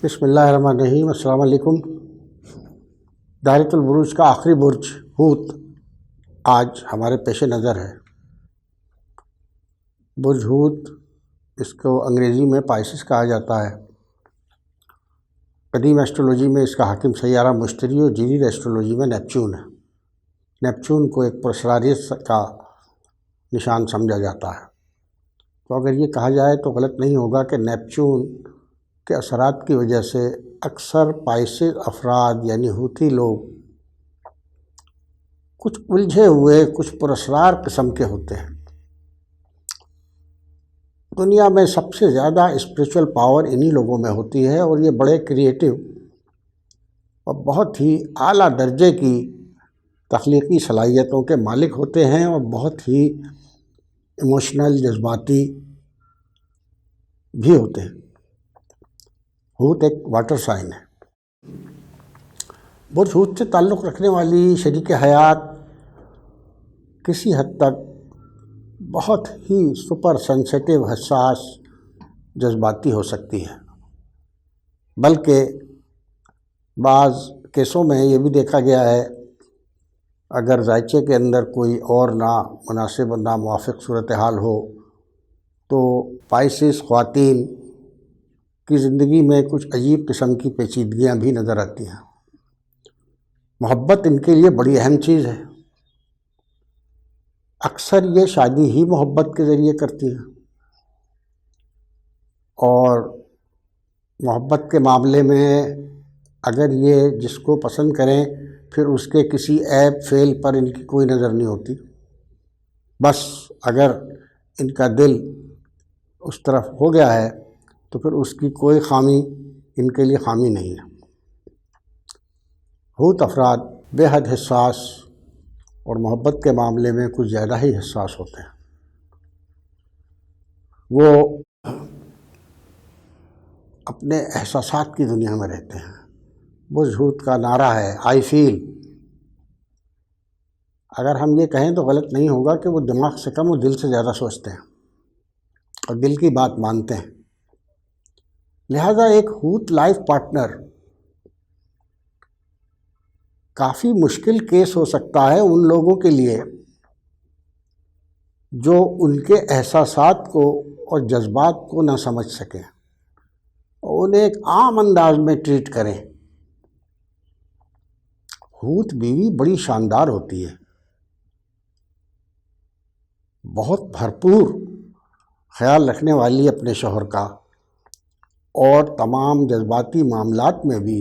بسم اللہ الرحمن الرحیم۔ السلام علیکم۔ دائرۃ البروج کا آخری برج حوت آج ہمارے پیش نظر ہے۔ برج حوت، اس کو انگریزی میں پائسس کہا جاتا ہے۔ قدیم ایسٹرولوجی میں اس کا حاکم سیارہ مشتری اور جدید ایسٹرولوجی میں نیپچون ہے۔ نیپچون کو ایک پراسراریت کا نشان سمجھا جاتا ہے۔ تو اگر یہ کہا جائے تو غلط نہیں ہوگا کہ نیپچون کے اثرات کی وجہ سے اکثر پائسس افراد یعنی حوتی لوگ کچھ الجھے ہوئے، کچھ پراسرار قسم کے ہوتے ہیں۔ دنیا میں سب سے زیادہ اسپریچول پاور انہی لوگوں میں ہوتی ہے، اور یہ بڑے کریٹیو اور بہت ہی اعلیٰ درجے کی تخلیقی صلاحیتوں کے مالک ہوتے ہیں، اور بہت ہی ایموشنل، جذباتی بھی ہوتے ہیں۔ حوت ایک واٹر سائن ہے۔ برج حوت سے تعلق رکھنے والی شریک حیات کسی حد تک بہت ہی سپر سینسیٹیو، حساس، جذباتی ہو سکتی ہے، بلکہ بعض کیسوں میں یہ بھی دیکھا گیا ہے اگر ذائچے کے اندر کوئی اور نامناسب اور ناموافق صورتحال ہو تو پائسس خواتین کی زندگی میں کچھ عجیب قسم کی پیچیدگیاں بھی نظر آتی ہیں۔ محبت ان کے لیے بڑی اہم چیز ہے۔ اکثر یہ شادی ہی محبت کے ذریعے کرتی ہیں، اور محبت کے معاملے میں اگر یہ جس کو پسند کریں پھر اس کے کسی عیب فعل پر ان کی کوئی نظر نہیں ہوتی، بس اگر ان کا دل اس طرف ہو گیا ہے تو پھر اس کی کوئی خامی ان کے لیے خامی نہیں ہے۔ حوت افراد بے حد حساس اور محبت کے معاملے میں کچھ زیادہ ہی حساس ہوتے ہیں۔ وہ اپنے احساسات کی دنیا میں رہتے ہیں۔ برج حوت کا نعرہ ہے آئی فیل۔ اگر ہم یہ کہیں تو غلط نہیں ہوگا کہ وہ دماغ سے کم اور دل سے زیادہ سوچتے ہیں اور دل کی بات مانتے ہیں۔ لہذا ایک حوت لائف پارٹنر کافی مشکل کیس ہو سکتا ہے ان لوگوں کے لیے جو ان کے احساسات کو اور جذبات کو نہ سمجھ سکیں اور انہیں ایک عام انداز میں ٹریٹ کریں۔ حوت بیوی بڑی شاندار ہوتی ہے، بہت بھرپور خیال رکھنے والی اپنے شوہر کا، اور تمام جذباتی معاملات میں بھی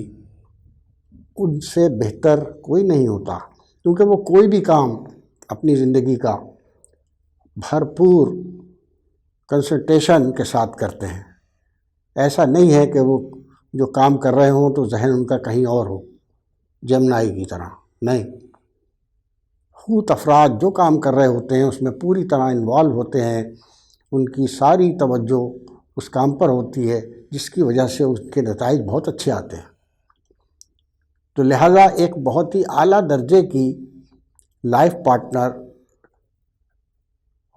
ان سے بہتر کوئی نہیں ہوتا، کیونکہ وہ کوئی بھی کام اپنی زندگی کا بھرپور کنسنٹریشن کے ساتھ کرتے ہیں۔ ایسا نہیں ہے کہ وہ جو کام کر رہے ہوں تو ذہن ان کا کہیں اور ہو، جمنائی کی طرح نہیں۔ حوت افراد جو کام کر رہے ہوتے ہیں اس میں پوری طرح انوالو ہوتے ہیں، ان کی ساری توجہ اس کام پر ہوتی ہے، جس کی وجہ سے اس کے نتائج بہت اچھے آتے ہیں۔ تو لہٰذا ایک بہت ہی اعلیٰ درجے کی لائف پارٹنر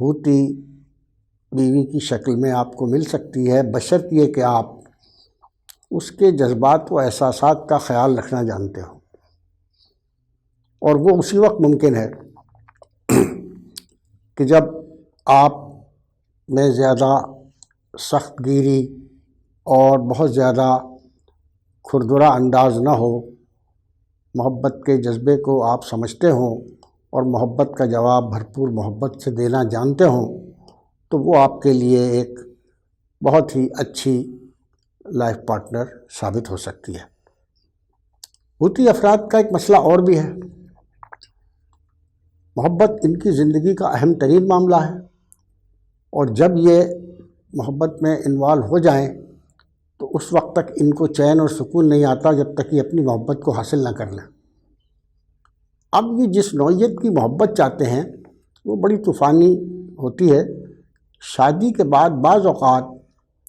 حوتی بیوی کی شکل میں آپ کو مل سکتی ہے، بشرط یہ کہ آپ اس کے جذبات و احساسات کا خیال رکھنا جانتے ہو، اور وہ اسی وقت ممکن ہے کہ جب آپ میں زیادہ سخت گیری اور بہت زیادہ کھردرا انداز نہ ہو، محبت کے جذبے کو آپ سمجھتے ہوں اور محبت کا جواب بھرپور محبت سے دینا جانتے ہوں، تو وہ آپ کے لیے ایک بہت ہی اچھی لائف پارٹنر ثابت ہو سکتی ہے۔ حوتی افراد کا ایک مسئلہ اور بھی ہے۔ محبت ان کی زندگی کا اہم ترین معاملہ ہے، اور جب یہ محبت میں انوالو ہو جائیں تو اس وقت تک ان کو چین اور سکون نہیں آتا جب تک یہ اپنی محبت کو حاصل نہ کر لیں۔ اب یہ جس نوعیت کی محبت چاہتے ہیں وہ بڑی طوفانی ہوتی ہے۔ شادی کے بعد بعض اوقات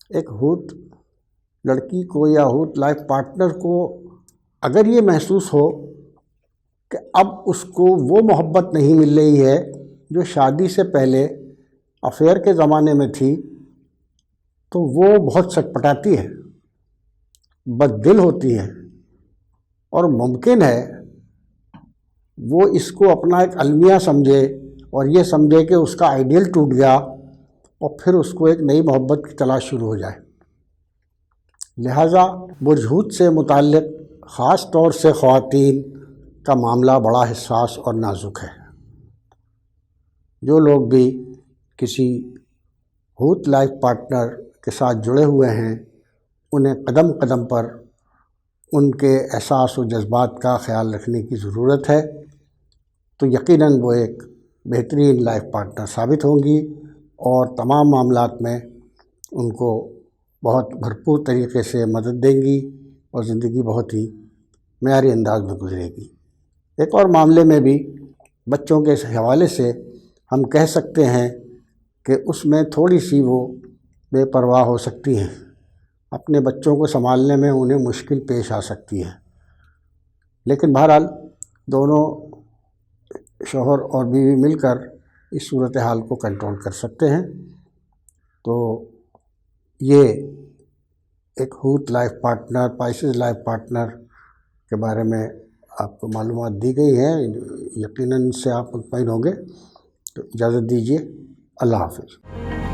ایک حوت لڑکی کو یا حوت لائف پارٹنر کو اگر یہ محسوس ہو کہ اب اس کو وہ محبت نہیں مل رہی ہے جو شادی سے پہلے افیئر کے زمانے میں تھی، تو وہ بہت سٹپٹاتی ہے، بددل ہوتی ہیں اور ممکن ہے وہ اس کو اپنا ایک المیہ سمجھے اور یہ سمجھے کہ اس کا آئیڈیل ٹوٹ گیا اور پھر اس کو ایک نئی محبت کی تلاش شروع ہو جائے۔ لہٰذا وجود سے متعلق خاص طور سے خواتین کا معاملہ بڑا حساس اور نازک ہے۔ جو لوگ بھی کسی ہوت لائف پارٹنر کے ساتھ جڑے ہوئے ہیں انہیں قدم قدم پر ان کے احساس و جذبات کا خیال رکھنے کی ضرورت ہے، تو یقیناً وہ ایک بہترین لائف پارٹنر ثابت ہوں گی اور تمام معاملات میں ان کو بہت بھرپور طریقے سے مدد دیں گی اور زندگی بہت ہی معیاری انداز میں گزرے گی۔ ایک اور معاملے میں بھی بچوں کے حوالے سے ہم کہہ سکتے ہیں کہ اس میں تھوڑی سی وہ بے پرواہ ہو سکتی ہیں، اپنے بچوں کو سنبھالنے میں انہیں مشکل پیش آ سکتی ہے، لیکن بہرحال دونوں شوہر اور بیوی مل کر اس صورتحال کو کنٹرول کر سکتے ہیں۔ تو یہ ایک ہوت لائف پارٹنر، پائسز لائف پارٹنر کے بارے میں آپ کو معلومات دی گئی ہیں، یقیناً اس سے آپ مطمئن ہوں گے۔ تو اجازت دیجیے، اللہ حافظ۔